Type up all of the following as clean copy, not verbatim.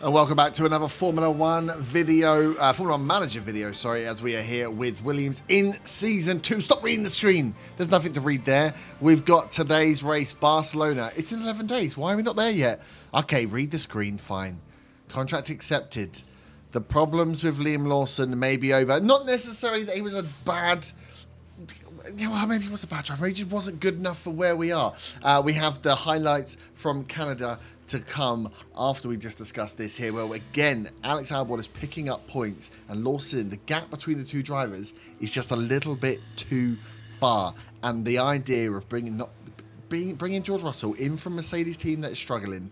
And welcome back to another Formula One video, Formula One Manager video, sorry, as we are here with Williams in Season 2. Stop reading the screen. There's nothing to read there. We've got today's race, Barcelona. It's in 11 days. Why are we not there yet? Okay, read the screen, fine. Contract accepted. The problems with Liam Lawson may be over. Not necessarily that he was a bad... Well, maybe he was a bad driver. He just wasn't good enough for where we are. We have the highlights from Canada to come after we just discussed this here, where again Alex Albon is picking up points and Lawson, the gap between the two drivers is just a little bit too far, and the idea of bringing George Russell in from Mercedes team that is struggling,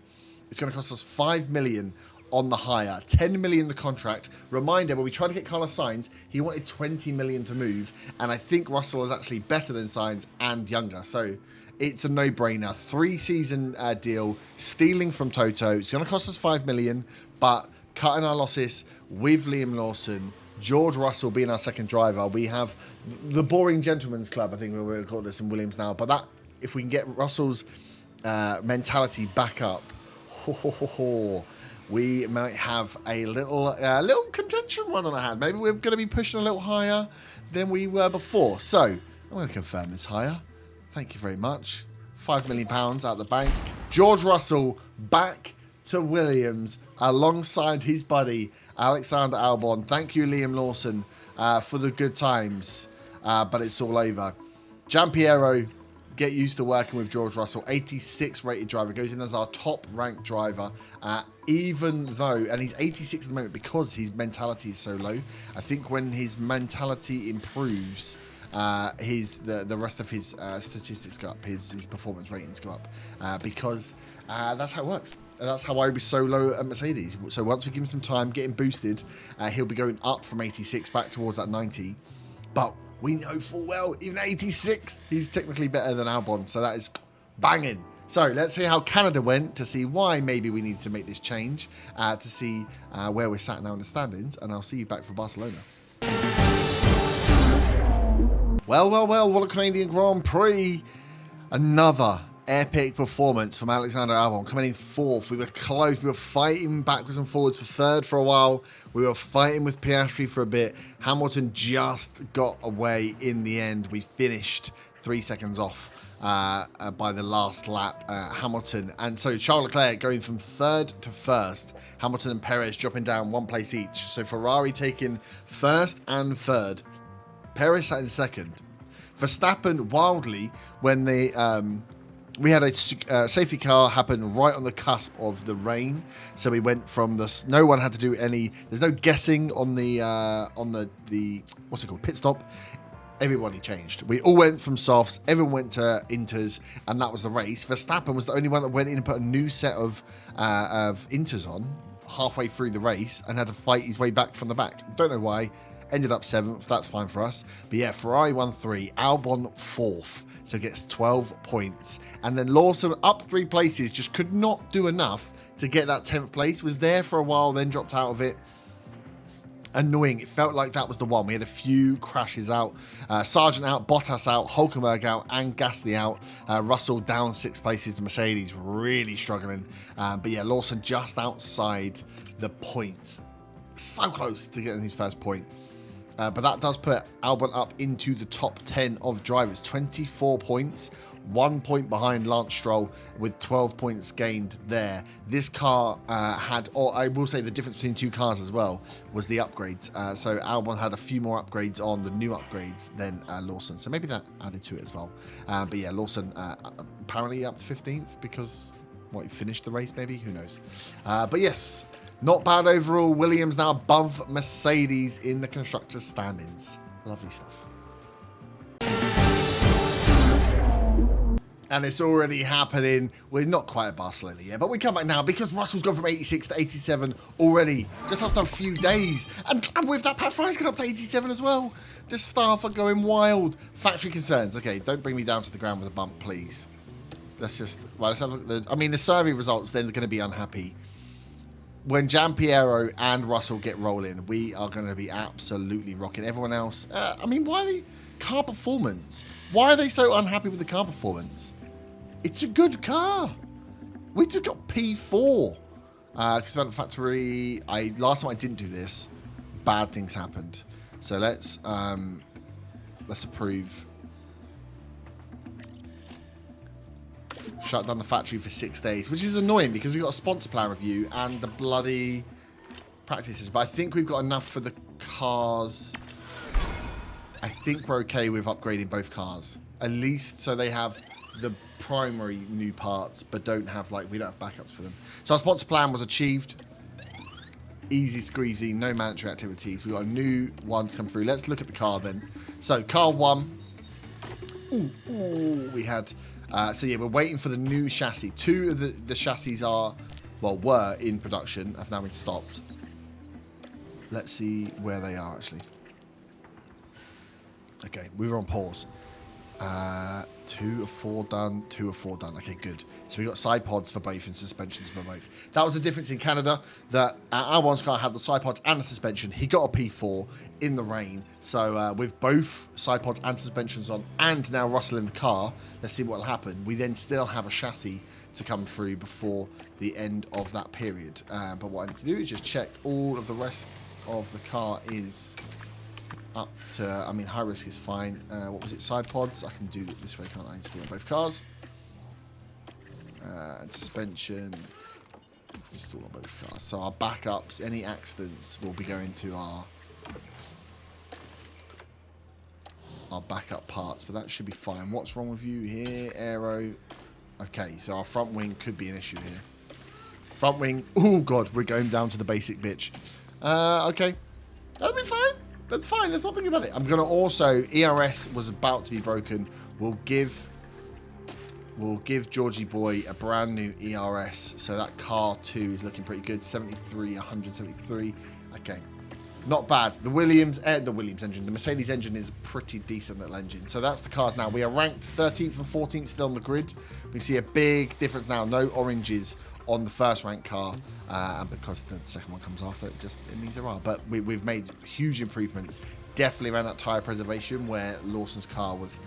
it's going to cost us 5 million on the hire, 10 million the contract. Reminder, when we tried to get Carlos Sainz, he wanted 20 million to move, and I think Russell is actually better than Sainz and younger, so it's a no-brainer. 3-season deal, stealing from Toto. It's going to cost us 5 million, but cutting our losses with Liam Lawson, George Russell being our second driver. We have the boring gentleman's club, I think we're going to call this in Williams now. But that, if we can get Russell's mentality back up, we might have a little contention run on our hand. Maybe we're going to be pushing a little higher than we were before. So I'm going to confirm this hire. Thank you very much. £5 million out the bank. George Russell back to Williams alongside his buddy Alexander Albon. Thank you, Liam Lawson, for the good times. But it's all over. Giampiero, get used to working with George Russell. 86 rated driver. Goes in as our top ranked driver. Even though, and he's 86 at the moment because his mentality is so low. I think when his mentality improves, the rest of his statistics go up, his performance ratings go up, because that's how it works. That's how I was so low at Mercedes. So once we give him some time, get him boosted, he'll be going up from 86 back towards that 90. But we know full well, even 86, he's technically better than Albon. So that is banging. So let's see how Canada went, to see why maybe we need to make this change, to see where we're sat now in the standings. And I'll see you back for Barcelona. Well, what a Canadian Grand Prix. Another epic performance from Alexander Albon, coming in fourth. We were close. We were fighting backwards and forwards for third for a while. We were fighting with Piastri for a bit. Hamilton just got away in the end. We finished 3 seconds off by the last lap, Hamilton. And so Charles Leclerc going from third to first. Hamilton and Perez dropping down one place each. So Ferrari taking first and third. Perez sat in second. Verstappen wildly, when we had a safety car happen right on the cusp of the rain, so we went from no one had to do any. There's no guessing on the what's it called, pit stop. Everybody changed. We all went from softs. Everyone went to inters, and that was the race. Verstappen was the only one that went in and put a new set of inters on halfway through the race and had to fight his way back from the back. Don't know why. Ended up 7th. That's fine for us. But yeah, Ferrari won 3. Albon 4th. So gets 12 points. And then Lawson up 3 places. Just could not do enough to get that 10th place. Was there for a while, then dropped out of it. Annoying. It felt like that was the one. We had a few crashes out. Sargent out, Bottas out, Hulkenberg out, and Gasly out. Russell down 6 places. The Mercedes really struggling. But yeah, Lawson just outside the points. So close to getting his first point. But that does put Albon up into the top 10 of drivers. 24 points, 1 point behind Lance Stroll with 12 points gained there. This car had, or I will say the difference between 2 cars as well, was the upgrades. So Albon had a few more upgrades on the new upgrades than Lawson. So maybe that added to it as well. But yeah, Lawson apparently up to 15th because, he finished the race maybe? Who knows? But yes. Not bad overall. Williams now above Mercedes in the constructors' standings. Lovely stuff. And it's already happening. We're not quite at Barcelona yet, but we come back now because Russell's gone from 86 to 87 already, just after a few days. And with that, Pat Fry's gone up to 87 as well. The staff are going wild. Factory concerns. Okay, don't bring me down to the ground with a bump, please. Let's just... Well, let's have a look. The survey results, then they're going to be unhappy. When Giampiero and Russell get rolling, we are going to be absolutely rocking. Everyone else, why are they... Car performance. Why are they so unhappy with the car performance? It's a good car. We just got P4. Because about the factory, last time I didn't do this, bad things happened. So let's approve. Shut down the factory for 6 days, which is annoying because we've got a sponsor plan review and the bloody practices. But I think we've got enough for the cars. I think we're okay with upgrading both cars. At least so they have the primary new parts, but don't have, like, we don't have backups for them. So our sponsor plan was achieved. Easy squeezy, no mandatory activities. We've got a new one to come through. Let's look at the car then. So car 1. We had... so yeah, we're waiting for the new chassis. 2 of the chassis were in production, have now been stopped. Let's see where they are actually. Okay, we were on pause. 2 of 4 done, 2 of 4 done. Okay, good. So we got side pods for both and suspensions for both. That was the difference in Canada, that our one car had the side pods and the suspension. He got a P4 in the rain. So with both side pods and suspensions on, and now Russell in the car, let's see what will happen. We then still have a chassis to come through before the end of that period. But what I need to do is just check all of the rest of the car is up to, I mean, high risk is fine. What was it? Side pods. I can do it this way, can't I? Install on both cars. And suspension. Install on both cars. So our backups, any accidents will be going to our backup parts, but that should be fine. What's wrong with you here? Aero. Okay, so our front wing could be an issue here. Front wing. Oh, God, we're going down to the basic bitch. Okay. That'll be fine. That's fine. Let's not think about it. I'm going to also... ERS was about to be broken. We'll give Georgie Boy a brand new ERS. So that car 2 is looking pretty good. 73, 173. Okay. Not bad. The Williams engine, the Mercedes engine is a pretty decent little engine. So that's the cars now. We are ranked 13th and 14th still on the grid. We see a big difference now. No oranges on the first ranked car. And because the second one comes after, it means there are. But we've made huge improvements. Definitely around that tyre preservation where Lawson's car was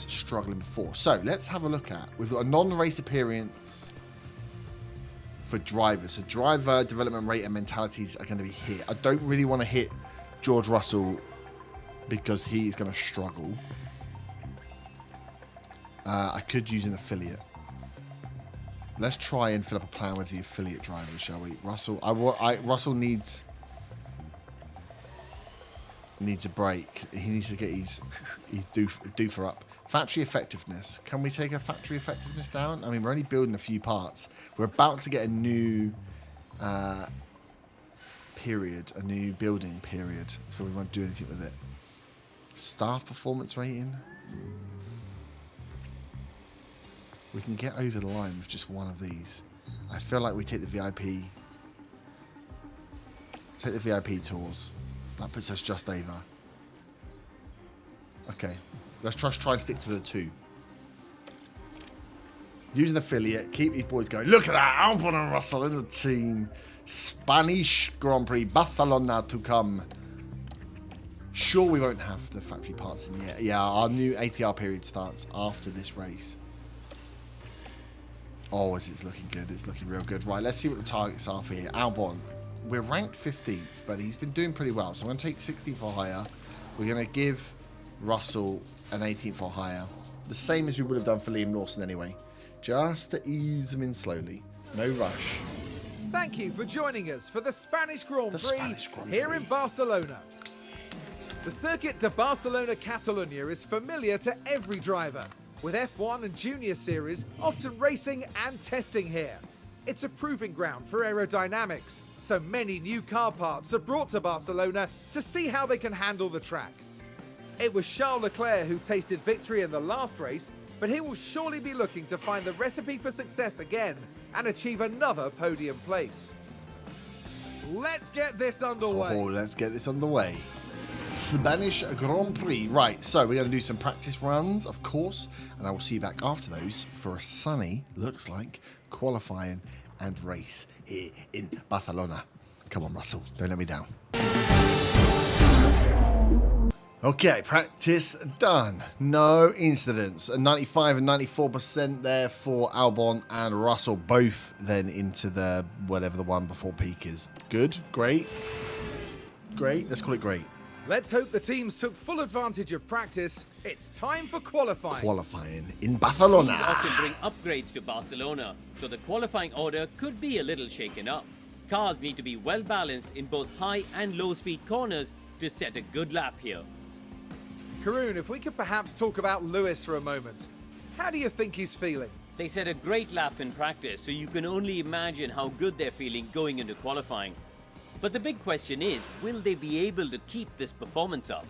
struggling before. So let's have a look at. We've got a non-race appearance for drivers. So driver development rate and mentalities are going to be hit. I don't really want to hit George Russell because he's going to struggle. I could use an affiliate. Let's try and fill up a plan with the affiliate drivers, shall we? Russell, Russell needs a break. He needs to get his due for up. Factory effectiveness. Can we take our factory effectiveness down? I mean, we're only building a few parts. We're about to get a new period, a new building period. That's where we won't do anything with it. Staff performance rating. We can get over the line with just one of these. I feel like we take the VIP. Take the VIP tours. That puts us just over. Okay. Let's try and stick to the 2. Use an affiliate. Keep these boys going. Look at that. Albon and Russell in the team. Spanish Grand Prix. Barcelona to come. Sure, we won't have the factory parts in yet. Yeah, our new ATR period starts after this race. Oh, it's looking good. It's looking real good. Right, let's see what the targets are for here. Albon. We're ranked 15th, but he's been doing pretty well. So I'm going to take 16th or higher. We're going to give Russell an 18th or higher. The same as we would have done for Liam Lawson anyway. Just to ease him in slowly. No rush. Thank you for joining us for the Spanish Grand Prix here in Barcelona. The Circuit de Barcelona Catalunya is familiar to every driver, with F1 and Junior Series often racing and testing here. It's a proving ground for aerodynamics, so many new car parts are brought to Barcelona to see how they can handle the track. It was Charles Leclerc who tasted victory in the last race, but he will surely be looking to find the recipe for success again and achieve another podium place. Let's get this underway. Oh, let's get this underway. Spanish Grand Prix. Right, so we're going to do some practice runs, of course, and I will see you back after those for a sunny, looks like, qualifying and race here in Barcelona. Come on, Russell, don't let me down. Okay, practice done. No incidents. A 95 and 94% there for Albon and Russell, both then into the whatever the one before peak is. Good, great. Great, let's call it great. Let's hope the teams took full advantage of practice. It's time for qualifying. Qualifying in Barcelona. Teams often bring upgrades to Barcelona, so the qualifying order could be a little shaken up. Cars need to be well balanced in both high and low speed corners to set a good lap here. Karun, if we could perhaps talk about Lewis for a moment. How do you think he's feeling? They set a great lap in practice, so you can only imagine how good they're feeling going into qualifying. But the big question is, will they be able to keep this performance up?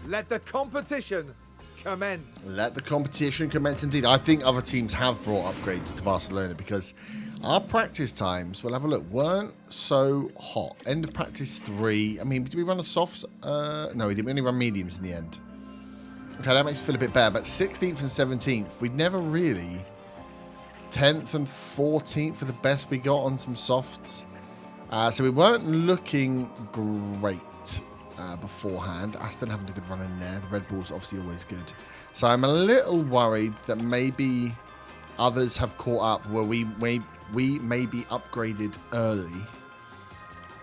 Let the competition commence. Let the competition commence indeed. I think other teams have brought upgrades to Barcelona because our practice times, we'll have a look, weren't so hot. End of practice 3. I mean, did we run the softs? No, we didn't. We only run mediums in the end. Okay, that makes me feel a bit bad. But 16th and 17th, we'd never really... 10th and 14th are the best we got on some softs. So we weren't looking great beforehand. Aston having a good run in there. The Red Bull's obviously always good. So I'm a little worried that maybe others have caught up where we may be upgraded early.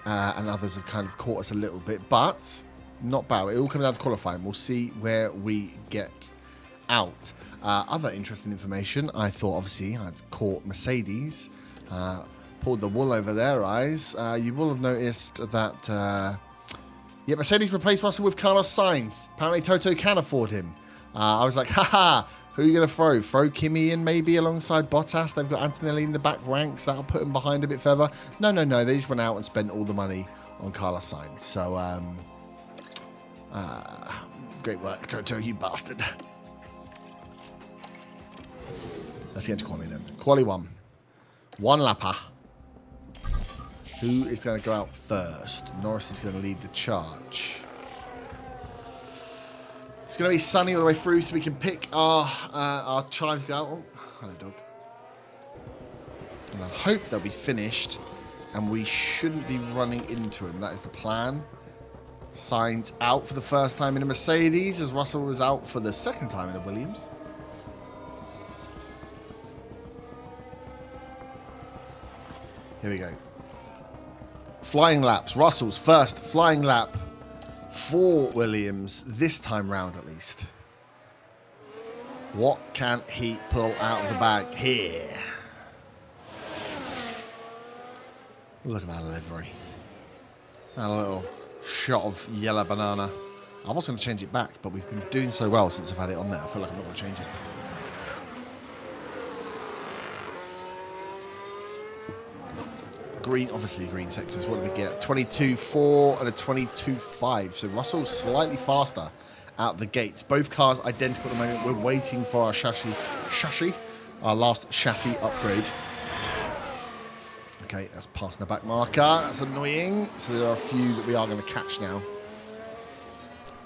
And others have kind of caught us a little bit. But not bad. It all comes down to qualifying. We'll see where we get out. Other interesting information. I thought obviously I'd caught Mercedes. Pulled the wool over their eyes. You will have noticed that Mercedes replaced Russell with Carlos Sainz. Apparently Toto can afford him. I was like, haha, who are you going to throw? Throw Kimi in maybe alongside Bottas? They've got Antonelli in the back ranks. That'll put him behind a bit further. No. They just went out and spent all the money on Carlos Sainz. So, great work, Toto, you bastard. Let's get into quali then. Quali 1. One lapper. Who is going to go out first? Norris is going to lead the charge. It's going to be sunny all the way through, so we can pick our chimes to go out. Oh, hello, dog. And I hope they'll be finished, and we shouldn't be running into him. That is the plan. Sainz out for the first time in a Mercedes, as Russell was out for the second time in a Williams. Here we go. Flying laps. Russell's first flying lap for Williams, this time round at least. What can he pull out of the bag here? Look at that livery. A little shot of yellow banana. I was going to change it back, but we've been doing so well since I've had it on there. I feel like I'm not going to change it. Green, obviously green sectors. What did we get? 22.4 and a 22.5. So Russell's slightly faster out the gates. Both cars identical at the moment. We're waiting for our chassis, our last chassis upgrade. Okay, that's passing the back marker. That's annoying. So there are a few that we are going to catch now.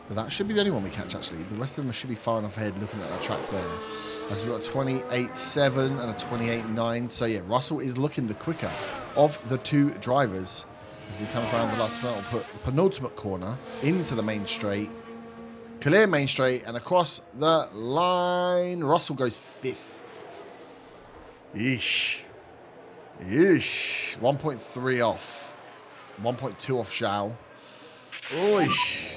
But that should be the only one we catch, actually. The rest of them should be far enough ahead looking at that track there. As we've got a 28.7 and a 28.9. So, yeah, Russell is looking the quicker of the two drivers. As he comes around the last turn, we'll put the penultimate corner into the main straight. Clear main straight and across the line. Russell goes 5th. Yeesh. 1.3 off. 1.2 off Zhao. Oish.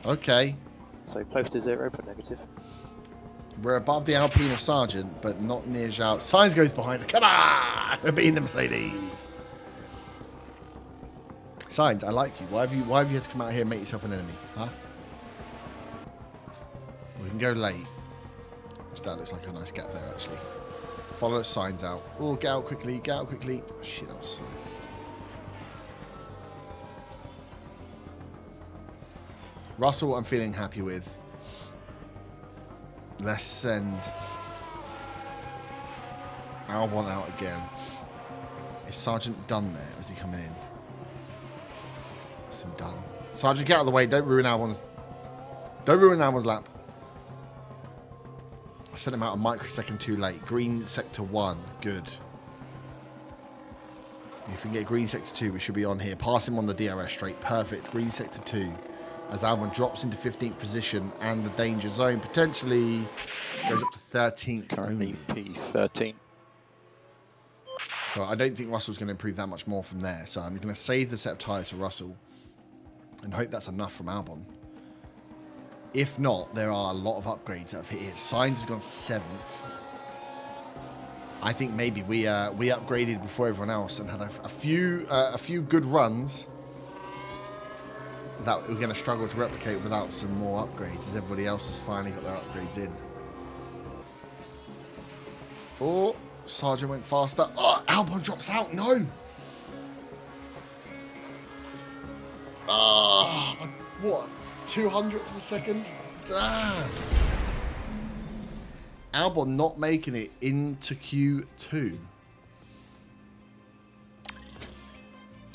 Okay. So close to 0, but negative. We're above the Alpine of Sargent, but not near Zhao. Sainz goes behind her. Come on! We're beating the Mercedes. Sainz, I like you. Why have you had to come out here and make yourself an enemy? Huh? We can go late. That looks like a nice gap there, actually. Follow Sainz out. Oh, get out quickly. Get out quickly. Oh, shit, that was slow. Russell, I'm feeling happy with. Let's send Albon out again. Is Sargent done there? Or is he coming in? That's him done. Sargent, get out of the way. Don't ruin Albon's lap. I sent him out a microsecond too late. Green sector 1. Good. If we can get green sector 2, we should be on here. Pass him on the DRS straight. Perfect. Green sector 2. As Albon drops into 15th position and the danger zone potentially goes up to 13th. Currently P13. So I don't think Russell's going to improve that much more from there. So I'm going to save the set of tyres for Russell and hope that's enough from Albon. If not, there are a lot of upgrades that have hit here. Sainz has gone 7th. I think maybe we upgraded before everyone else and had a few good runs that we're going to struggle to replicate without some more upgrades, as everybody else has finally got their upgrades in. Oh, Sargent went faster. Oh, Albon drops out. No. Ah, what? 200th of a second? Damn. Albon not making it into Q2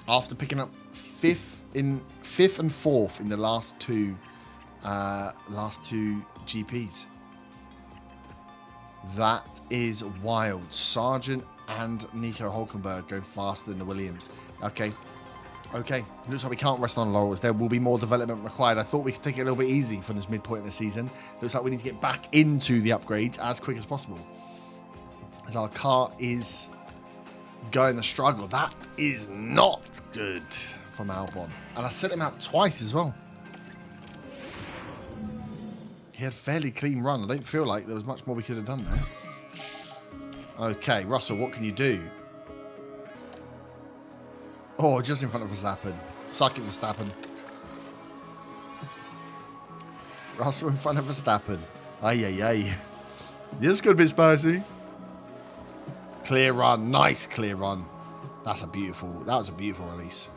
after picking up fifth and fourth in the last two GPs. That is wild. Sargent and Nico Hulkenberg go faster than the Williams. Okay. Looks like we can't rest on laurels. There will be more development required. I thought we could take it a little bit easy from this midpoint in the season. Looks like we need to get back into the upgrades as quick as possible, as our car is going the struggle. That is not good from Albon. And I sent him out twice as well. He had a fairly clean run. I don't feel like there was much more we could have done there. Okay, Russell, what can you do? Oh, just in front of Verstappen. Suck it, Verstappen. Russell in front of Verstappen. Ay. This is going to be spicy. Clear run. Nice clear run. That was a beautiful release.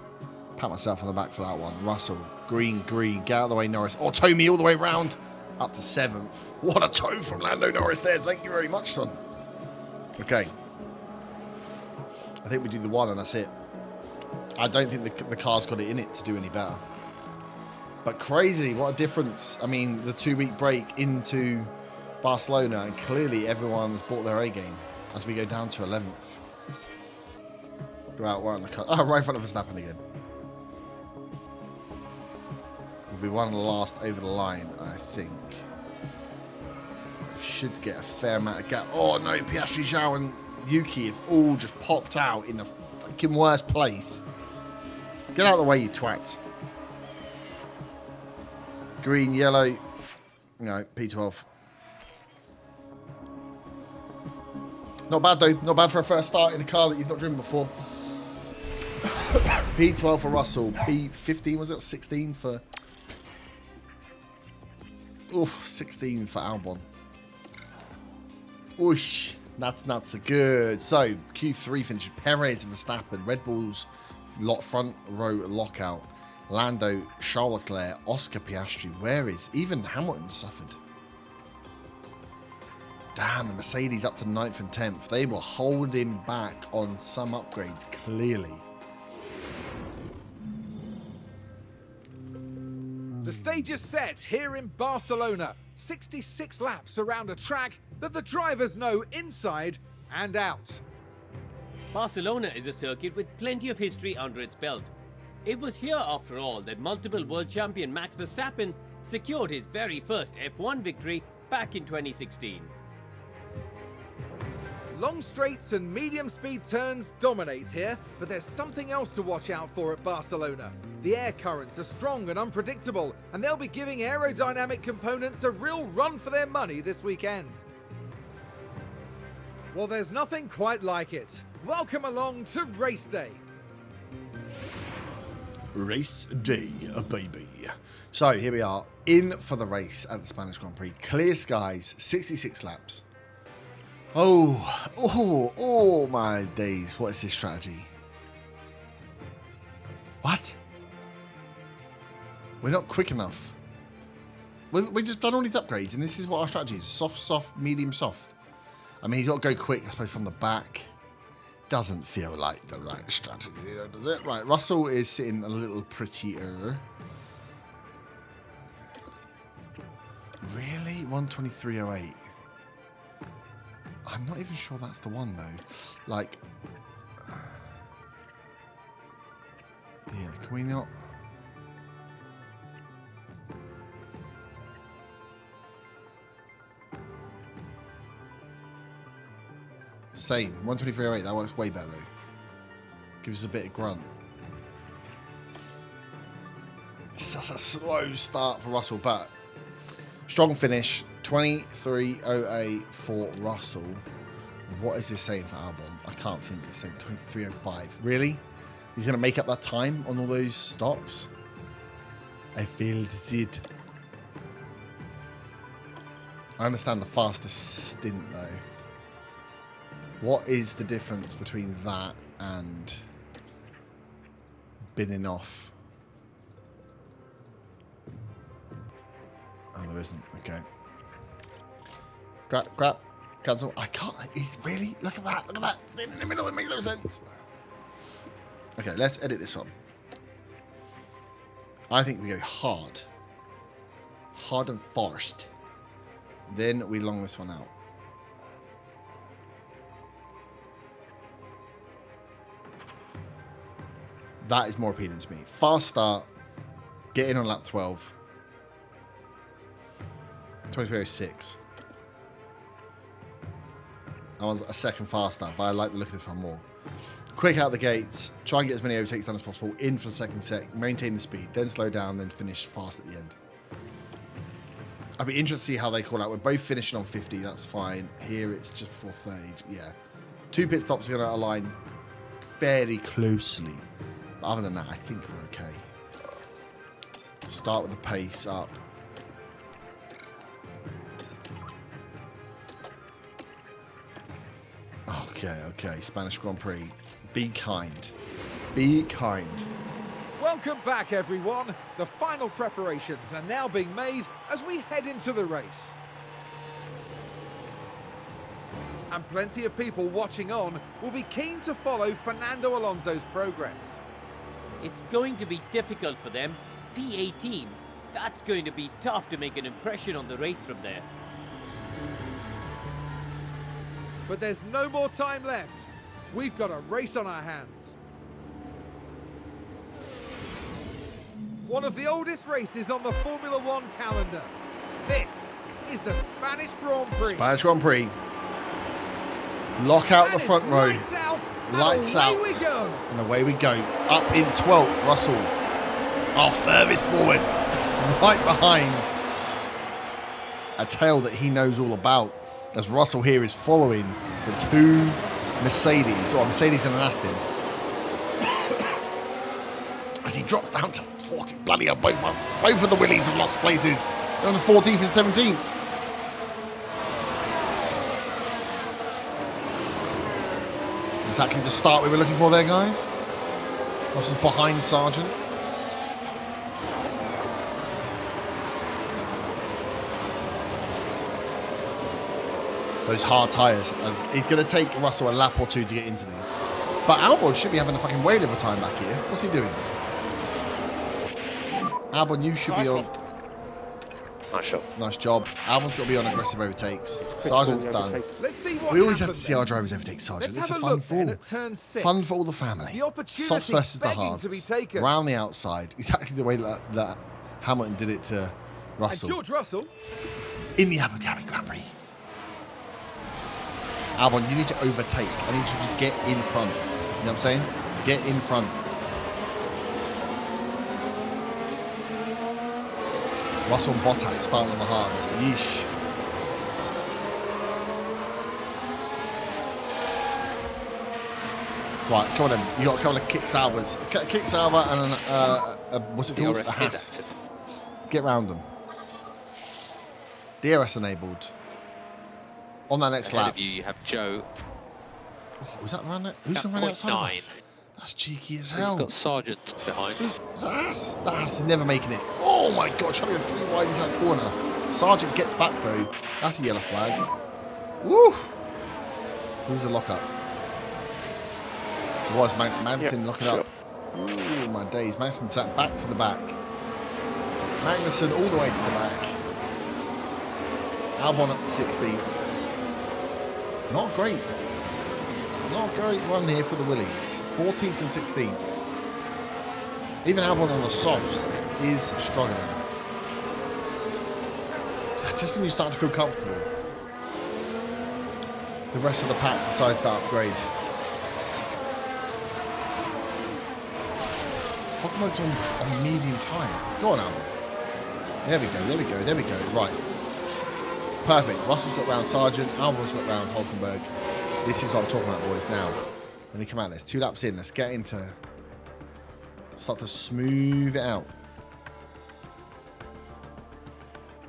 Pat myself on the back for that one. Russell. Green. Get out of the way, Norris. Oh, tow me all the way round. Up to 7th. What a tow from Lando Norris there. Thank you very much, son. Okay. I think we do the one and that's it. I don't think the car's got it in it to do any better. But crazy, what a difference. I mean, the 2-week break into Barcelona, and clearly everyone's bought their A game as we go down to 11th. Go out right on the car. Oh, right in front of Verstappen again. We'll be one of the last over the line, I think. Should get a fair amount of gap. Oh no, Piastri, Zhao and Yuki have all just popped out in the fucking worst place. Get out of the way, you twats. Green, yellow. No, P12. Not bad, though. Not bad for a first start in a car that you've not driven before. P12 for Russell. P15, was it? 16 for... Oof, 16 for Albon. Oosh, that's nuts. Good. So, Q3 finishes. Perez and Verstappen. Red Bull's front row lockout. Lando, Charles Leclerc, Oscar Piastri. Where is... Even Hamilton suffered. Damn, the Mercedes up to 9th and 10th. They were holding back on some upgrades, clearly. The stage is set here in Barcelona. 66 laps around a track that the drivers know inside and out. Barcelona is a circuit with plenty of history under its belt. It was here, after all, that multiple world champion Max Verstappen secured his very first F1 victory back in 2016. Long straights and medium speed turns dominate here, but there's something else to watch out for at Barcelona. The air currents are strong and unpredictable, and they'll be giving aerodynamic components a real run for their money this weekend. Well, there's nothing quite like it. Welcome along to race day. Race day, baby. So here we are, in for the race at the Spanish Grand Prix. Clear skies, 66 laps. Oh my days. What is this strategy? What? We're not quick enough. We've just done all these upgrades, and this is what our strategy is. Soft, medium, soft. I mean, he's got to go quick, I suppose, from the back. Doesn't feel like the right strategy, does it? Right, Russell is sitting a little prettier. Really? 123.08. I'm not even sure that's the one, though. Like, Can we not? Same. 123.08. That works way better though. Gives us a bit of grunt. It's just a slow start for Russell, but strong finish. 23.08 for Russell. What is this saying for Albon? I can't think. It's saying 23.05. Really? He's going to make up that time on all those stops? I failed it. I understand the fastest stint though. What is the difference between that and binning off? Oh, there isn't. Okay. Grab. Cancel. I can't. He's really. Look at that. Look at that. In the middle. It makes no sense. Okay, let's edit this one. I think we go hard. Hard and fast. Then we long this one out. That is more appealing to me. Fast start. Get in on lap 12. 23.06. I was a second faster, but I like the look of this one more. Quick out the gates. Try and get as many overtakes done as possible. In for the second set. Maintain the speed. Then slow down. Then finish fast at the end. I'd be interested to see how they call out. We're both finishing on 50. That's fine. Here it's just before 30. Yeah. 2 pit stops are going to align fairly closely. But other than that, I think we're okay. Start with the pace up. Okay. Spanish Grand Prix. Be kind. Be kind. Welcome back, everyone. The final preparations are now being made as we head into the race. And plenty of people watching on will be keen to follow Fernando Alonso's progress. It's going to be difficult for them. P18. That's going to be tough to make an impression on the race from there. But there's no more time left. We've got a race on our hands. One of the oldest races on the Formula One calendar. This is the Spanish Grand Prix. Spanish Grand Prix. Lock out the front row. Lights out. Lights and out. away we go. And away we go. Up in 12th, Russell. Our furthest forward. Right behind. A tail that he knows all about. As Russell here is following the 2 Mercedes, or Mercedes and an Aston. As he drops down to 40, bloody hell, both of the Willies have lost places. They're on the 14th and 17th. Exactly the start we were looking for there, guys. Russell's behind Sargent. Those hard tyres. He's going to take Russell a lap or 2 to get into these. But Albon should be having a fucking whale of a time back here. What's he doing? Albon, you should be on... Nice shot. Nice job. Albon's got to be on aggressive overtakes. Sargent's done. Let's see what We always have to happens see our then. drivers overtake Sargent. Let's It's a have a fun look then fall. at turn 6. Fun for all the family. The opportunity Softs versus the begging hards. to be taken. Around the outside. Exactly the way that Hamilton did it to And Russell. George Russell. In the Abu Dhabi Grand Prix. Albon, you need to overtake. I need you to get in front. You know what I'm saying? Get in front. Russell and Bottas starting on the hards. Yeesh. Right, come on then. You got a couple of kick salvers. Kick salver and what's it called? DRS A is Haas. active. Get round them. DRS enabled. On that next Ahead lap. of you, you have Joe. Oh, was that around it? Who's At going to run outside of 0.9. us? That's cheeky as So hell. you've got Sargent behind. Is that Haas? That Haas is never making it. Oh my god, trying to go 3 wide into that corner. Sargent gets back though. That's a yellow flag. Woo! Who's the lockup? It was Magnussen locking up. Ooh, my days. Magnussen sat back to the back. Magnussen all the way to the back. Albon up to 16th. Not great. Not a great run here for the Willies. 14th and 16th. Even Albon on the softs is struggling. Just when you start to feel comfortable, the rest of the pack decides to upgrade. Hulkenberg's on medium tyres. Go on, Albon. There we go, there we go, there we go. Right. Perfect. Russell's got round Sargent. Albon's got round Hulkenberg. This is what I'm talking about, boys. Now, let me come out. Let's 2 laps in. Let's get into... Start to smooth it out.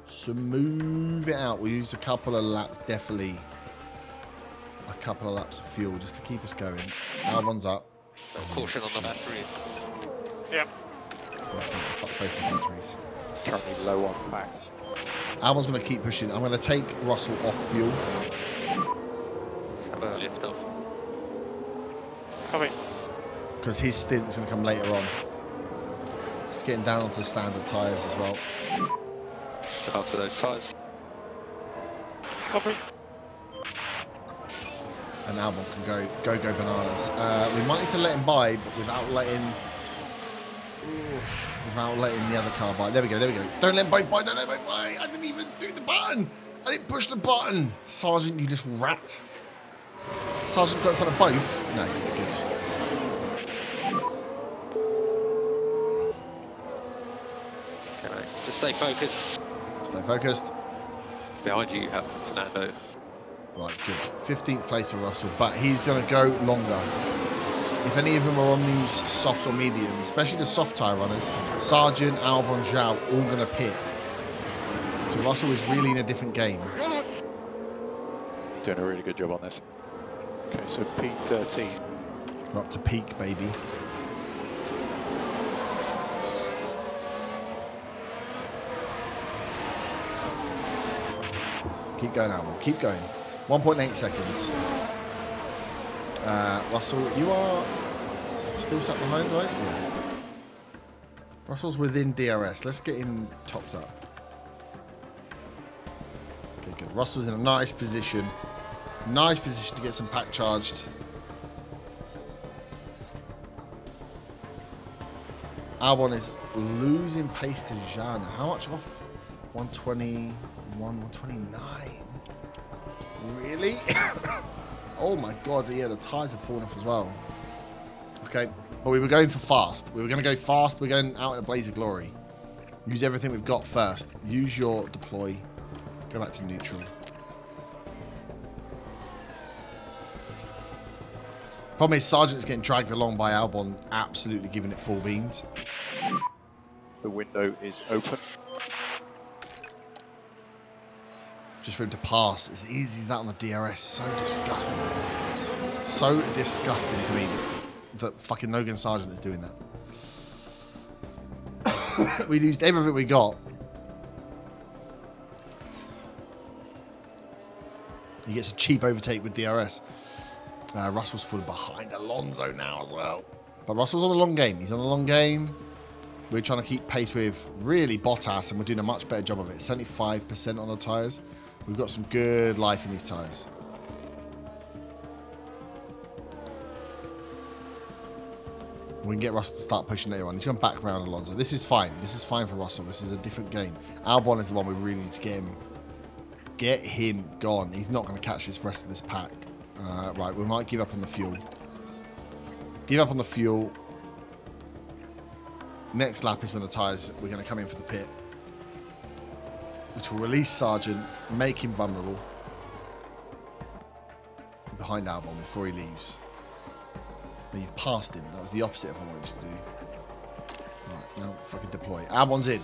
Smooth it out. We'll use a couple of laps, definitely. A couple of laps of fuel just to keep us going. Albon's up. Caution on the battery. Yep. Fuck both the batteries. Currently low on pack. Albon's going to keep pushing. I'm going to take Russell off fuel. Let's have a lift off. Copy. Because his stint's going to come later on. It's getting down onto the standard tyres as well. Look after those tyres. Copy. And Albon can go bananas. We might need to let him by, but without letting the other car by. There we go, there we go. Don't let them both by, don't let them both by. I didn't even do the button. I didn't push the button. Sergeant, you just rat. Sergeant got in front of both. No, you're good. Okay, just stay focused. Stay focused. Behind you have Fernando. Right, good. 15th place for Russell, but he's going to go longer. If any of them are on these soft or medium, especially the soft tyre runners, Sargent, Albon, Zhao, all going to pit. So Russell is really in a different game. Doing a really good job on this. Okay, so P13. We're up to peak, baby. Keep going, Albon. Keep going. 1.8 seconds. Russell, you are still sat behind, right? Yeah. Russell's within DRS. Let's get him topped up. Okay, good. Russell's in a nice position. Nice position to get some pack charged. Albon is losing pace to Zhao. How much off? 121, 129. Really? Oh my god, yeah, the tyres have fallen off as well. Okay, but we were going for fast. We were going to go fast. We're going out in a blaze of glory. Use everything we've got first. Use your deploy. Go back to neutral. Problem is, Sargent's getting dragged along by Albon, absolutely giving it full beans. The window is open. Just for him to pass, as easy as that on the DRS. So disgusting. So disgusting to me that fucking Logan Sargent is doing that. We used everything we got. He gets a cheap overtake with DRS. Russell's falling behind Alonso now as well. But Russell's on the long game. He's on the long game. We're trying to keep pace with really Bottas, and we're doing a much better job of it. 75% on the tyres. We've got some good life in these tyres. We can get Russell to start pushing later on. He's gone back around Alonso. This is fine. This is fine for Russell. This is a different game. Albon is the one we really need to get him gone. He's not going to catch this rest of this pack. Right, we might give up on the fuel. Give up on the fuel. Next lap is when the tyres, we're going to come in for the pit. Which will release Sargent, make him vulnerable. Behind Albon before he leaves. Now you've passed him. That was the opposite of what I wanted to do. Right, now fucking deploy. Albon's in.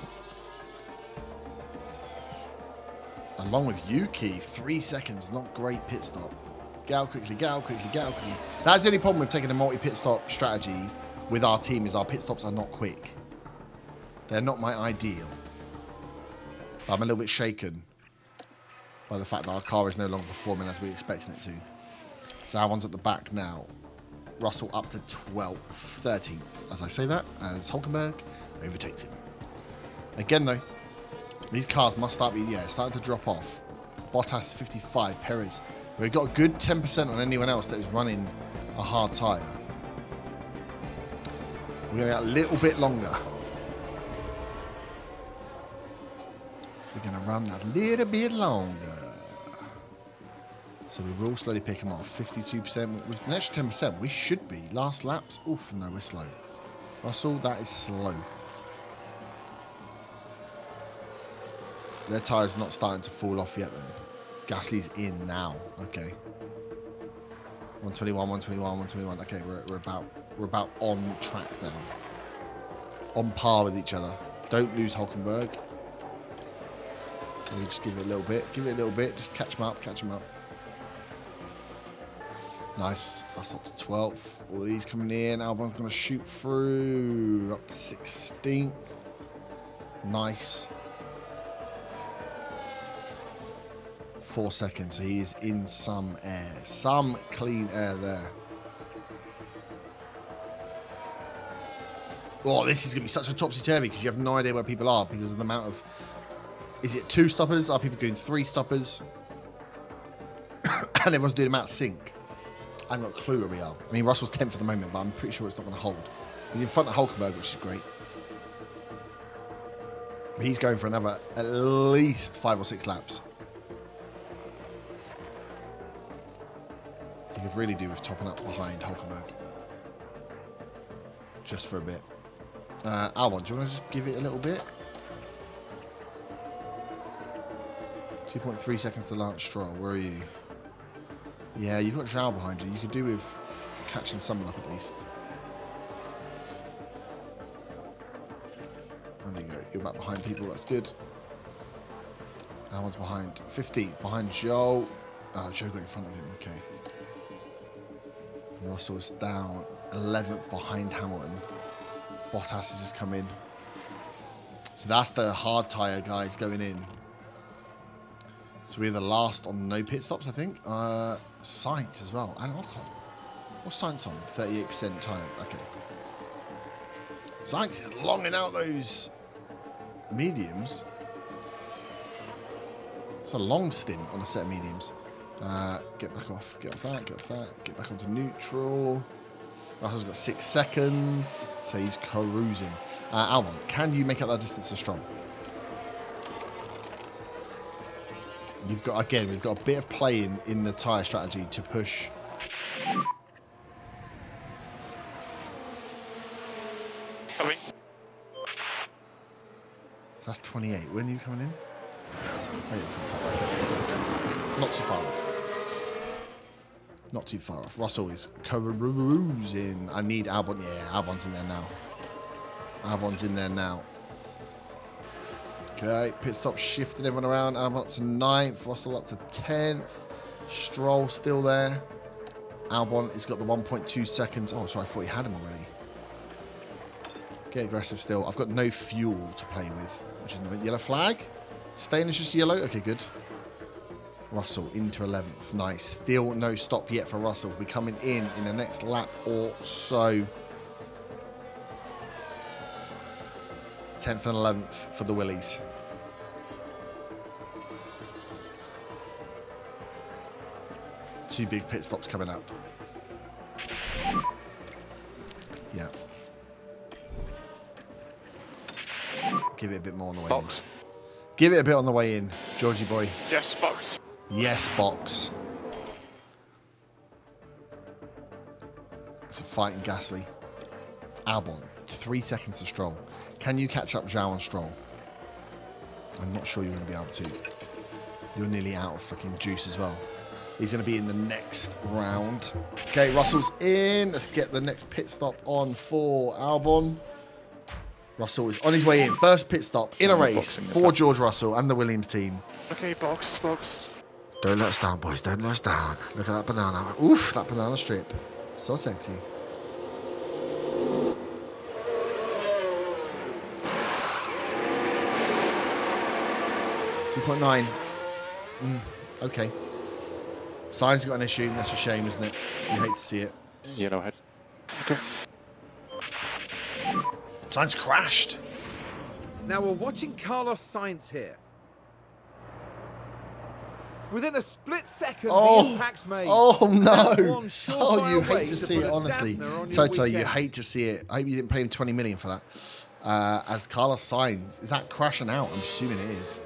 Along with Yuki, 3 seconds. Not great pit stop. Get out quickly, get out quickly, get out quickly. That's the only problem with taking a multi-pit stop strategy with our team is our pit stops are not quick. They're not my ideal. But I'm a little bit shaken by the fact that our car is no longer performing as we were expecting it to. So Albon's at the back now. Russell up to 12th, 13th. As I say that, as Hulkenberg overtakes him. Again though, these cars must start starting to drop off. Bottas 55, Perez. We've got a good 10% on anyone else that is running a hard tyre. We're going to get a little bit longer. We're going to run that a little bit longer. So we will slowly pick them off. 52%. With an extra 10%, we should be. Last laps. Oof, no, we're slow. Russell, that is slow. Their tyres not starting to fall off yet then. Gasly's in now. Okay. 121, 121, 121. Okay, we're about on track now. On par with each other. Don't lose Hulkenberg. Maybe just give it a little bit. Give it a little bit. Just catch him up. Catch him up. Nice. That's up to 12th. All these coming in. Albon's going to shoot through. Up to 16th. Nice. 4 seconds. So he is in some air. Some clean air there. Oh, this is going to be such a topsy-turvy because you have no idea where people are because of the amount of... Is it 2 stoppers? Are people doing 3 stoppers? And everyone's doing them out of sync. I haven't got a clue where we are. I mean, Russell's 10th at the moment, but I'm pretty sure it's not going to hold. He's in front of Hulkenberg, which is great. He's going for another at least 5 or 6 laps. He could really do with topping up behind Hulkenberg. Just for a bit. Albon, do you want to just give it a little bit? 2.3 seconds to Lance Stroll. Where are you? Yeah, you've got Zhao behind you. You could do with catching someone up at least. And there you go. You're back behind people. That's good. That one's behind. 15th behind Zhou. Zhou got in front of him. Okay. And Russell is down 11th behind Hamilton. Bottas has just come in. So that's the hard tyre guys going in. So we're the last on no pit stops, I think. Sainz as well. And Ocon. What's Sainz on? 38% tyre. Okay. Sainz is longing out those mediums. It's a long stint on a set of mediums. Get back off. Get off that. Get off that. Get back onto neutral. Russell's got 6 seconds. So he's cruising. Albon, can you make up that distance to Stroll? You've got, again, we've got a bit of play in the tyre strategy to push. Coming. So that's 28. When are you coming in? Oh, yeah, not too far off. Not too far off. Russell is cruising. I need Albon. Yeah, Albon's in there now. Albon's in there now. Okay, pit stop shifting everyone around. Albon up to 9th. Russell up to 10th. Stroll still there. Albon has got the 1.2 seconds. Oh, sorry, I thought he had him already. Get aggressive still. I've got no fuel to play with, which is no yellow flag. Staying is just yellow. Okay, good. Russell into 11th. Nice. Still no stop yet for Russell. We're coming in the next lap or so. 10th and 11th for the Willies. Two big pit stops coming up. Yeah. Give it a bit more on the way in. Give it a bit on the way in, Georgie boy. Yes, box. Yes, box. So fighting Gasly. Albon, 3 seconds to Stroll. Can you catch up Zhao and Stroll? I'm not sure you're going to be able to. You're nearly out of freaking juice as well. He's going to be in the next round. Okay, Russell's in. Let's get the next pit stop on for Albon. Russell is on his way in. First pit stop in a race for George Russell and the Williams team. Okay, box. Don't let us down, boys. Don't let us down. Look at that banana. Oof, that banana strip. So sexy. .9. Okay. Sign's got an issue. That's a shame, isn't it? You hate to see it. Yellow head. Okay. Sign's crashed. Now we're watching Carlos Sainz here. Within a split second, Oh, the impact's made. oh no! That's one Oh, you surefire way hate to see put it, a honestly. dampener on your Toto, you weekend. hate to see it. I hope you didn't pay him 20 million for that. As Carlos Sainz, is that crashing out? I'm assuming it is.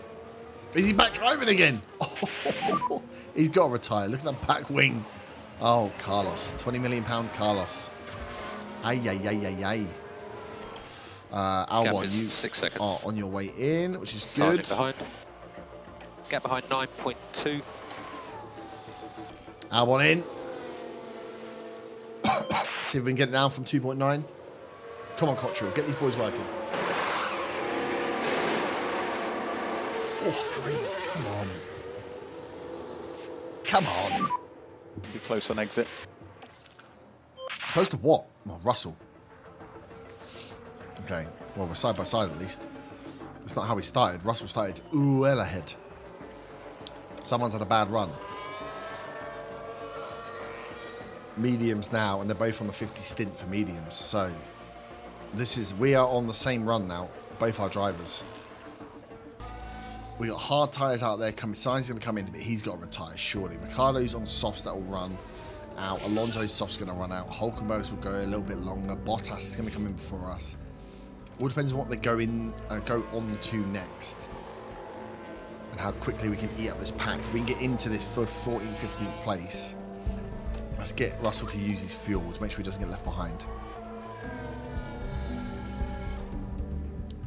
Is he back driving again? Oh, he's got to retire. Look at that back wing. Oh, Carlos, 20 million pound Carlos. Ay, ay, ay, ay, ay. Albon, is you 6 seconds. are on your way in, which is Sargent good. behind. Gap behind 9.2. Albon in. See if we can get it down from 2.9. Come on, Cottrell, get these boys working. Oh, 3. Come on. Come on. Be close on exit. Close to what? Well, Russell. Okay. Well, we're side by side at least. That's not how we started. Russell started well ahead. Someone's had a bad run. Mediums now, and they're both on the 50 stint for mediums. So we are on the same run now, both our drivers. We got hard tyres out there coming. Sainz going to come in, but he's got to retire surely. Ricardo's on softs that will run out. Alonso's soft's going to run out. Hulkenberg's will go a little bit longer. Bottas is going to come in before us. All depends on what they go on to next, and how quickly we can eat up this pack. If we can get into this for 14th, 15th place, let's get Russell to use his fuel to make sure he doesn't get left behind.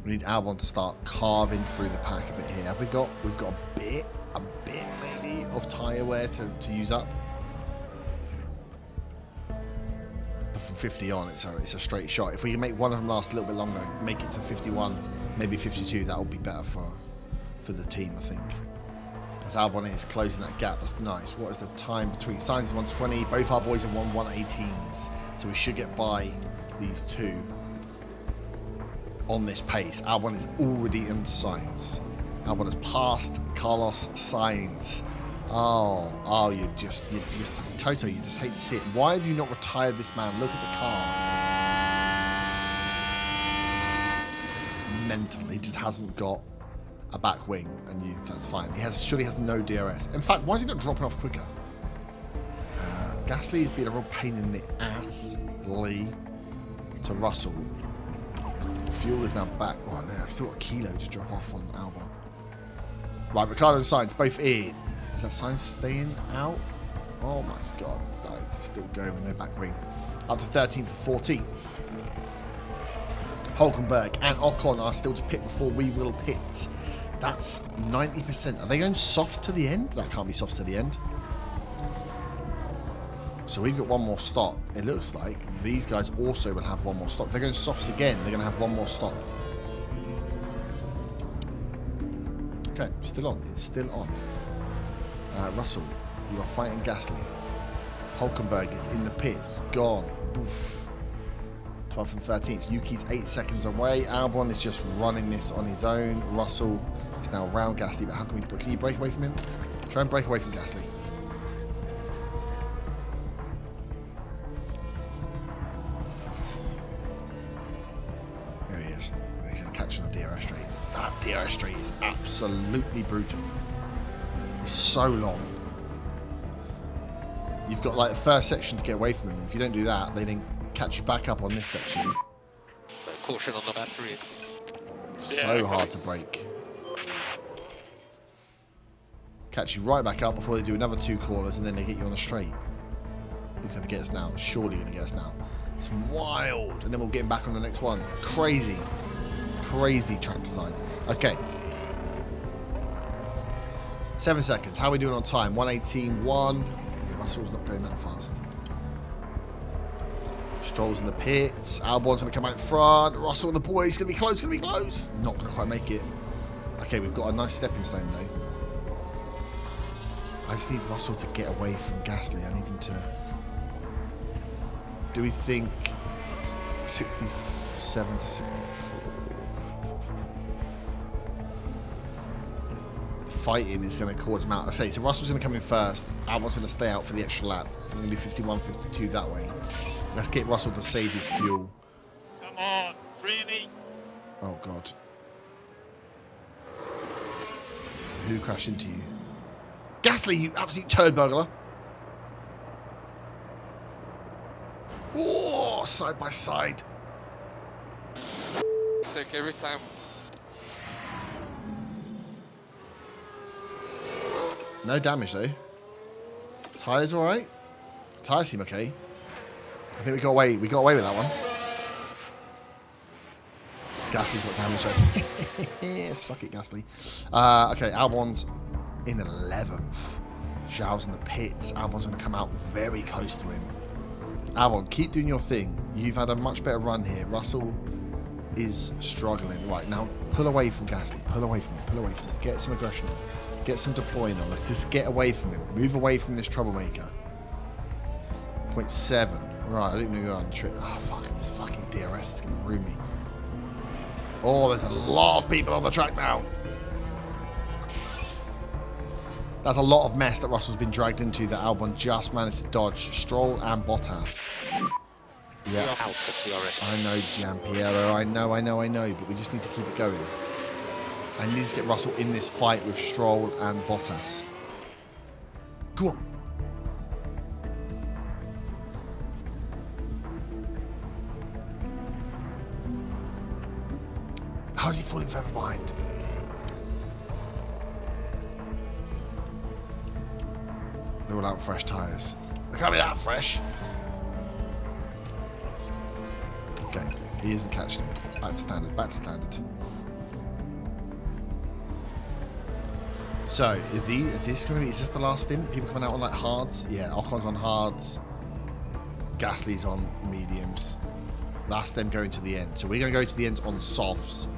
We need Albon to start carving through the pack a bit here. Have we got? We've got a bit maybe of tyre wear to use up. But from 50 on, it's a straight shot. If we can make one of them last a little bit longer, make it to 51, maybe 52, that would be better for the team, I think. As Albon is closing that gap, that's nice. What is the time between? Sainz is 120. Both our boys are 118s, so we should get by these two on this pace. Albon is already in Sainz. Albon has passed Carlos Sainz. Oh, you just Toto, you just hate to see it. Why have you not retired this man? Look at the car. Mental. He just hasn't got a back wing, and that's fine. Surely has no DRS. In fact, why is he not dropping off quicker? Gasly has been a real pain in the ass. Lee to Russell. Fuel is now back. Oh no, I still got a kilo to drop off on Albon. Right, Ricardo and Sainz both in. Is that Sainz staying out? Oh my god, Sainz is still going with no back wing. Up to 13th, 14th. Hulkenberg and Ocon are still to pit before we will pit. That's 90%. Are they going soft to the end? That can't be soft to the end. So we've got one more stop. It looks like these guys also will have one more stop. If they're going softs again, they're going to have one more stop. Okay, still on. It's still on. Russell, you are fighting Gasly. Hulkenberg is in the pits. Gone. Oof. 12th and 13th. Yuki's 8 seconds away. Albon is just running this on his own. Russell is now around Gasly, but how can you break away from him? Try and break away from Gasly. There he is. He's going to catch on the DRS straight. That DRS straight is absolutely brutal. It's so long. You've got like the first section to get away from him. If you don't do that, they then catch you back up on this section. Caution on the battery. So hard to break. Catch you right back up before they do another 2 corners, and then they get you on the straight. He's going to get us now. Surely going to get us now. It's wild. And then we'll get him back on the next one. Crazy. Crazy track design. Okay. 7 seconds. How are we doing on time? 1:18.1. Russell's not going that fast. Stroll's in the pits. Albon's going to come out in front. Russell and the boys. Going to be close. Going to be close. Not going to quite make it. Okay, we've got a nice stepping stone though. I just need Russell to get away from Gasly. I need him to... Do we think 67 to 64? Fighting is going to cause him out. I say, so Russell's going to come in first. Albon's going to stay out for the extra lap. I'm going to do 51, 52 that way. Let's get Russell to save his fuel. Come on, really? Oh, God. Who crashed into you? Gasly, you absolute turd burglar. Oh, side by side. Sick every time. No damage though. Tyres all right. Tyres seem okay. I think we got away. We got away with that one. Gasly's got damage though. Suck it, Gasly. Okay, Albon's in 11th. Zhao's in the pits. Albon's going to come out very close to him. Albon, keep doing your thing. You've had a much better run here. Russell is struggling. Right, now pull away from Gasly. Pull away from him. Pull away from him. Get some aggression. Get some deploying on. Let's just get away from him. Move away from this troublemaker. 0.7. Right, I didn't even go on the trip. Oh, fuck. This fucking DRS is going to ruin me. Oh, there's a lot of people on the track now. That's a lot of mess that Russell's been dragged into that Albon just managed to dodge. Stroll and Bottas. Yeah. Out of DRS. I know, Giampiero. I know. But we just need to keep it going. I need to get Russell in this fight with Stroll and Bottas. Go on. How's he falling further behind? They're all out fresh tyres. They can't be that fresh. Okay, he isn't catching him. Back to standard, back to standard. So, is this the last stint? People coming out on like hards? Yeah, Ocon's on hards. Gasly's on mediums. That's them going to the end. So we're going to go to the end on softs.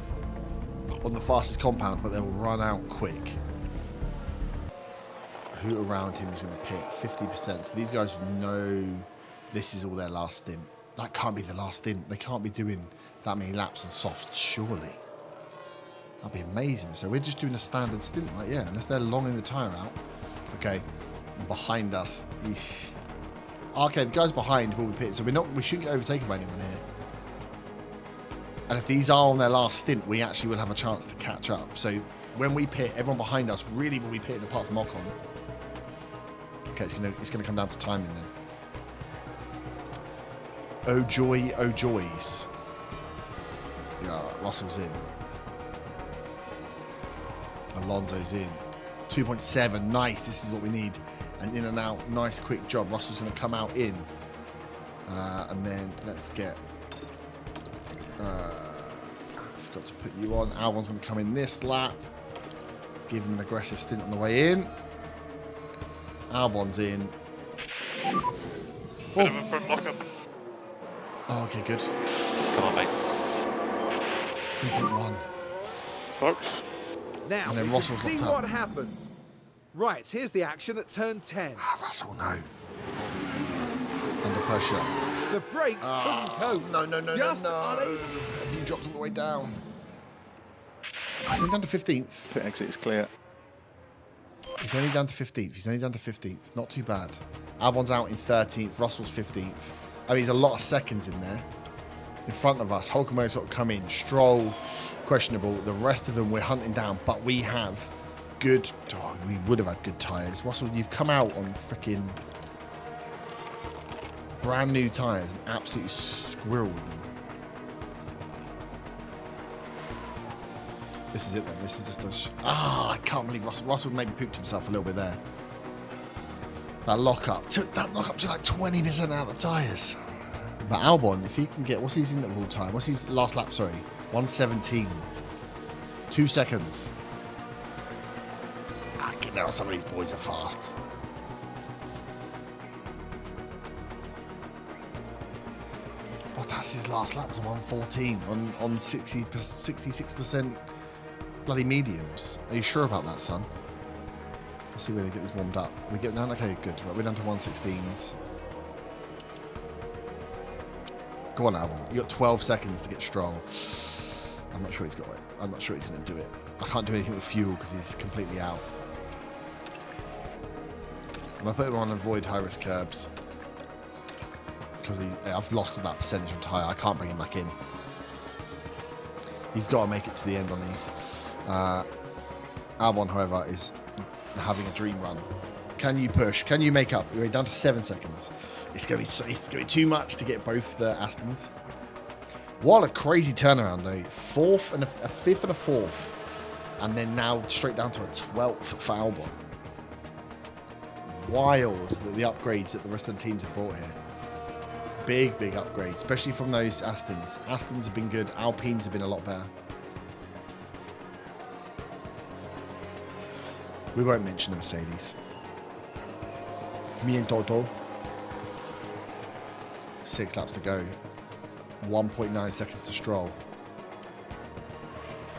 On the fastest compound, but they'll run out quick. Who around him is going to pit? 50%. So these guys know this is all their last stint. That can't be the last stint. They can't be doing that many laps on softs, surely. That'd be amazing. So we're just doing a standard stint, right? Yeah, unless they're longing the tyre out. Okay, behind us. Eesh. Okay, the guys behind will be pitted, so we shouldn't get overtaken by anyone here. And if these are on their last stint, we actually will have a chance to catch up. So when we pit, everyone behind us really will be pitting apart from Ocon. Okay, it's gonna come down to timing then. Oh joy, oh joys. Yeah, Russell's in. Alonso's in. 2.7, nice, this is what we need. And in and out, nice quick job. Russell's gonna come out in. And then let's get... I forgot to put you on. Albon's going to come in this lap. Give him an aggressive stint on the way in. Albon's in. Bit of a front lockup. Oh, okay, good. Come on, mate. 3.1. Folks. Now, And then we can Russell's see locked up. what happened. Right, here's the action at turn 10. Russell, no. Under pressure. The brakes couldn't cope. No. Just Have you dropped all the way down? Oh, he's only down to 15th. Pit exit is clear. He's only down to 15th. Not too bad. Albon's out in 13th. Russell's 15th. I mean, he's a lot of seconds in there. In front of us, Hulkenberg sort of come in. Stroll, questionable. The rest of them we're hunting down, but we have good... Oh, we would have had good tyres. Russell, you've come out on freaking brand new tyres and absolutely squirreled them. This is it then. This is just a... I can't believe Russell. Russell maybe pooped himself a little bit there. That lockup took that lockup to like 20% out of the tyres. But Albon, if he can get... What's his interval time? What's his last lap, sorry? 1:17. 2 seconds. Get out. Some of these boys are fast. Bottas' last lap was 1:14 on 66% bloody mediums. Are you sure about that, son? Let's see where we get this warmed up. We get down. Okay, good. Right, we're down to 1:16s. Go on, Albon. You got 12 seconds to get Stroll. I'm not sure he's got it. I'm not sure he's going to do it. I can't do anything with fuel because he's completely out. I'm going to put him on avoid high-risk curbs. Because I've lost that percentage on tyre. I can't bring him back in. He's got to make it to the end on these. Albon, however, is and having a dream run. Can you push? Can you make up? You're down to 7 seconds. It's gonna be too much to get both the Astons. What a crazy turnaround though. Fourth and a fifth and a fourth, and then now straight down to a 12th for Albon. Wild that the upgrades that the rest of the teams have brought here. Big upgrades, especially from those Astons. Astons have been good. Alpines have been a lot better. We won't mention the Mercedes. Me and Toto. 6 laps to go. 1.9 seconds to Stroll.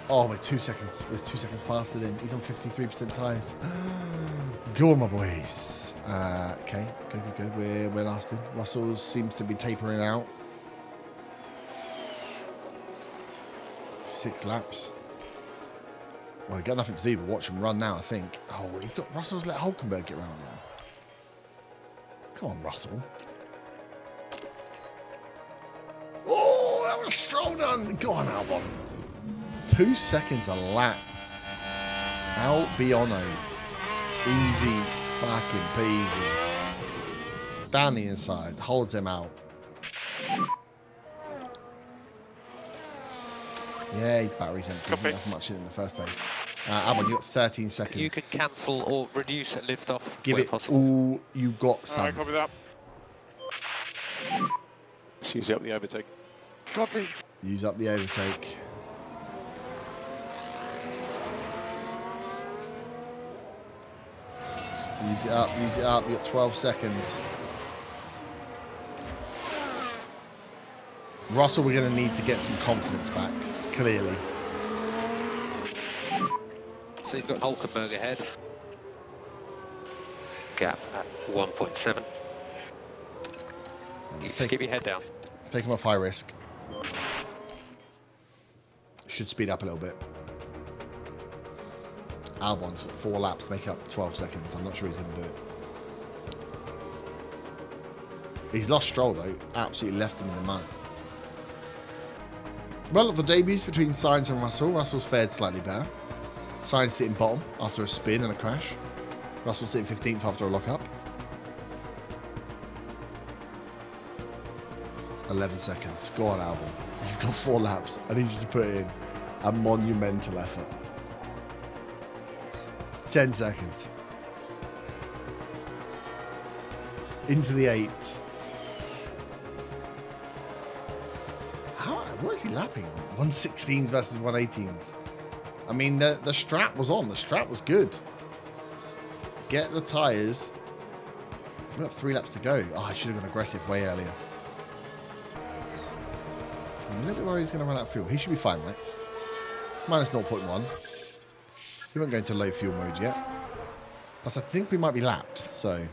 Oh, we're 2 seconds. We're 2 seconds faster than he's on 53% tyres. Go on, my boys. Okay, good. We're lasting. Russell seems to be tapering out. 6 laps. Well, he's got nothing to do but watch him run now, I think. Oh, he's got Russell's let Hulkenberg get round now. Come on, Russell. Oh, that was Stroll done. Go on, Albon. 2 seconds a lap. Albiono. Easy fucking peasy. Down the inside. Holds him out. Yeah, his battery's empty. Didn't have much in the first place. Albon, you got 13 seconds. You can cancel or reduce a lift off. Give where it possible. all you got, son. Alright, copy that. Let's use up the overtake. Copy. Use up the overtake. Use it up. You got 12 seconds. Russell, we're going to need to get some confidence back, clearly. So you've got Hulkenberg ahead. Gap at 1.7. You just keep your head down. Take him off high risk. Should speed up a little bit. Albon's got 4 laps to make up 12 seconds. I'm not sure he's going to do it. He's lost Stroll, though. Absolutely left him in the mud. Well, of the debuts between Sainz and Russell, Russell's fared slightly better. Sainz sitting bottom after a spin and a crash. Russell sitting 15th after a lock-up. 11 seconds. Go on, Albon. You've got 4 laps. I need you to put in a monumental effort. 10 seconds. Into the 8s. What is he lapping on? 116s versus 118s. I mean, the strap was on. The strap was good. Get the tyres. We've got 3 laps to go. Oh, I should have gone aggressive way earlier. I'm a little bit worried he's going to run out of fuel. He should be fine, right? Minus 0.1. He won't go into low fuel mode yet. Plus, I think we might be lapped, so.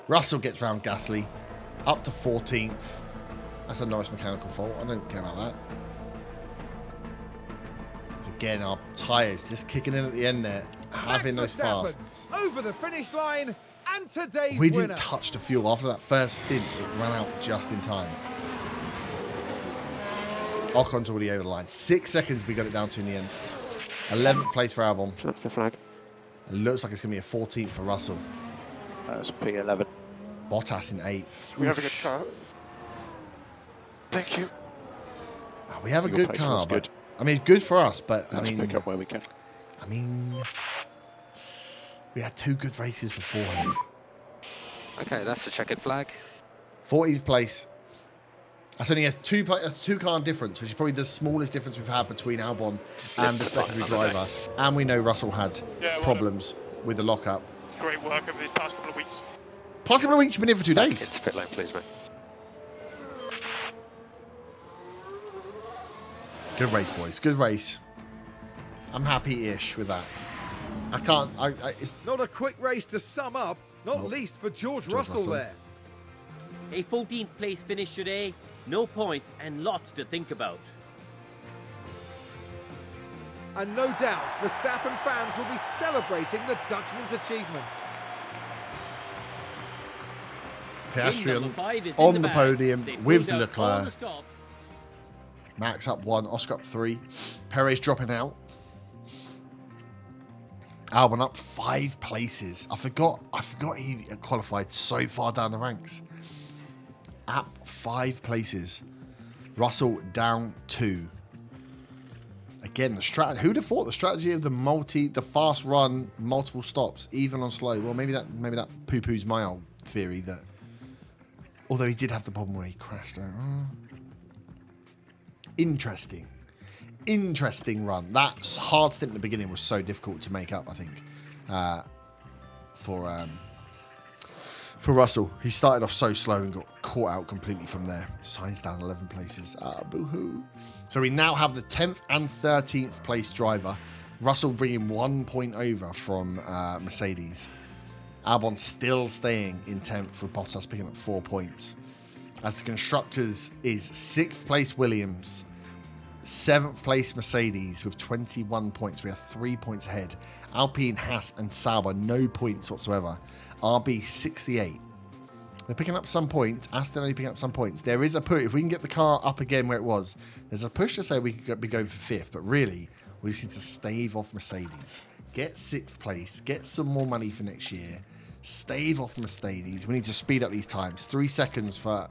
Russell gets round Gasly. Up to 14th. That's a Norris mechanical fault. I don't care about that. It's again, our tyres just kicking in at the end there. Having those fast. Over the finish line, and today's We winner. didn't touch the fuel. After that first stint, it ran out just in time. Ocon's already over the line. 6 seconds we got it down to in the end. 11th place for Albon. That's the flag. It looks like it's going to be a 14th for Russell. That's P11. Bottas in 8th. We have a good car. Thank you. Oh, we have a Your good pace car, was but good. I mean, good for us, but Let's I mean, pick up where we can. we had 2 good races beforehand. Okay, that's the checkered flag. 40th place. That's only a 2-car difference, which is probably the smallest difference we've had between Albon and the secondary driver. And we know Russell had problems with the lockup. Great work over these past couple of weeks. Past couple of weeks, you've been in for 2 days. Into pit lane, please, mate. Good race, boys. Good race. I'm happy-ish with that. I can't. It's Not a quick race to sum up, not Nope. least for George Russell. Russell there. A 14th place finish today, no points and lots to think about. And no doubt, Verstappen fans will be celebrating the Dutchman's achievement. In number Piastri 5 is on in the bag. podium They with pulled out all Leclerc. the stops. Max up 1, Oscar up 3. Perez dropping out. Albon up 5 places. I forgot he qualified so far down the ranks. Up 5 places. Russell down 2. Again, the strategy. Who'd have thought the strategy of the fast run, multiple stops, even on slow? Well, maybe that poo-poos my old theory that. Although he did have the problem where he crashed. Interesting run. That hard stint at the beginning was so difficult to make up, I think, for Russell. He started off so slow and got caught out completely from there. Signs down 11 places. Boo-hoo. So we now have the 10th and 13th place driver. Russell bringing 1 point over from Mercedes. Albon still staying in 10th with Bottas picking up 4 points. As the constructors is 6th place Williams, 7th place Mercedes with 21 points. We are 3 points ahead. Alpine, Haas and Sauber, no points whatsoever. RB 68. They're picking up some points. Aston only picking up some points. There is a push. If we can get the car up again where it was, there's a push to say we could be going for 5th. But really, we just need to stave off Mercedes. Get 6th place. Get some more money for next year. Stave off Mercedes. We need to speed up these times. 3 seconds for...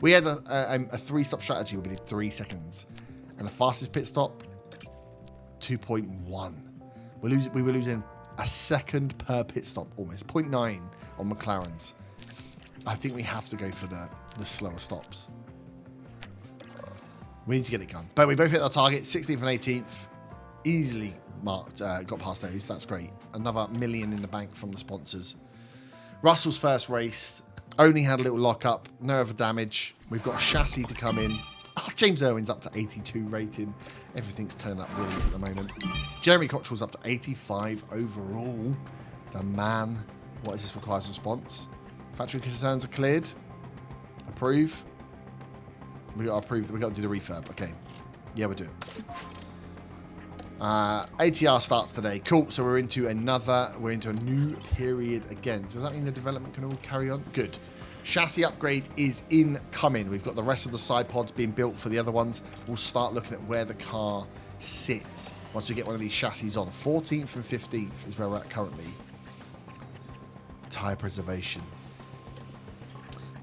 we had a 3-stop strategy where we did 3 seconds. And the fastest pit stop, 2.1. We were losing a second per pit stop almost. 0.9 on McLaren's. I think we have to go for the slower stops. We need to get it done. But we both hit our target, 16th and 18th. Easily marked, got past those. That's great. Another $1 million in the bank from the sponsors. Russell's first race. Only had a little lock-up. No other damage. We've got a chassis to come in. Oh, James Irwin's up to 82 rating. Everything's turned up willies at the moment. Jeremy Cottrell's up to 85 overall. The man. What is this requires response? Factory concerns are cleared. Approve. We got to approve. We got to do the refurb. Okay. Yeah, we'll do it. ATR starts today. Cool. So we're into a new period again. Does that mean the development can all carry on? Good. Chassis upgrade is incoming. We've got the rest of the side pods being built for the other ones. We'll start looking at where the car sits once we get one of these chassis on. 14th and 15th is where we're at currently. Tyre preservation.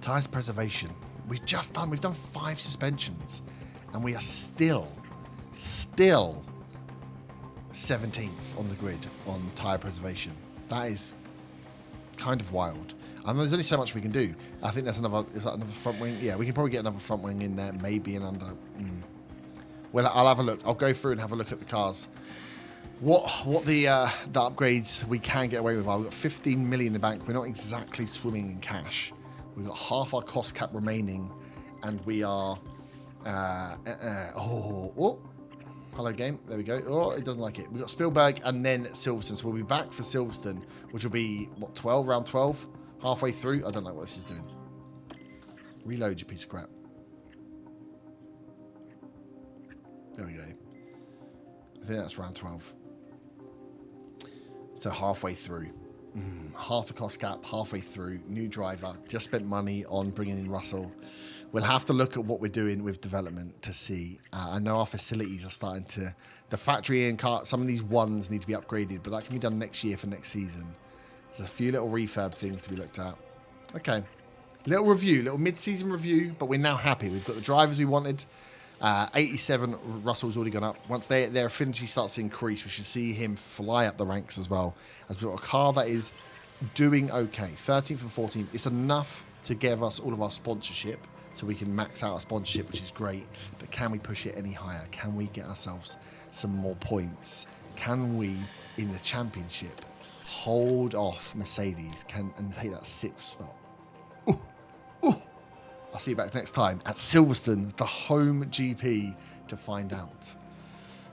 Tyre preservation. We've done 5 suspensions and we are still 17th on the grid on tyre preservation. That is kind of wild. And there's only so much we can do. I think is that another front wing? Yeah, we can probably get another front wing in there, maybe an under. Well, I'll have a look. I'll go through and have a look at the cars. What the upgrades we can get away with are. We've got 15 million in the bank. We're not exactly swimming in cash. We've got half our cost cap remaining, and we are. Hello, game. There we go. Oh, it doesn't like it. We've got Spielberg and then Silverstone. So we'll be back for Silverstone, which will be, what, 12? Round 12? Halfway through? I don't know what this is doing. Reload, you piece of crap. There we go. I think that's round 12. So halfway through. Half the cost cap, halfway through. New driver. Just spent money on bringing in Russell. We'll have to look at what we're doing with development to see. I know our facilities are starting to... The factory and car... Some of these ones need to be upgraded, but that can be done next year for next season. There's a few little refurb things to be looked at. Okay. Little review, little mid-season review, but we're now happy. We've got the drivers we wanted. 87, Russell's already gone up. Once their affinity starts to increase, we should see him fly up the ranks as well. As we've got a car that is doing okay. 13th and 14th. It's enough to give us all of our sponsorship, so we can max out our sponsorship, which is great. But can we push it any higher? Can we get ourselves some more points? Can we, in the championship, hold off Mercedes and take that 6th spot? I'll see you back next time at Silverstone, the home GP, to find out.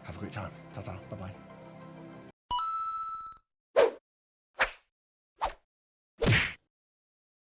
Have a great time. Ta-ta. Bye-bye.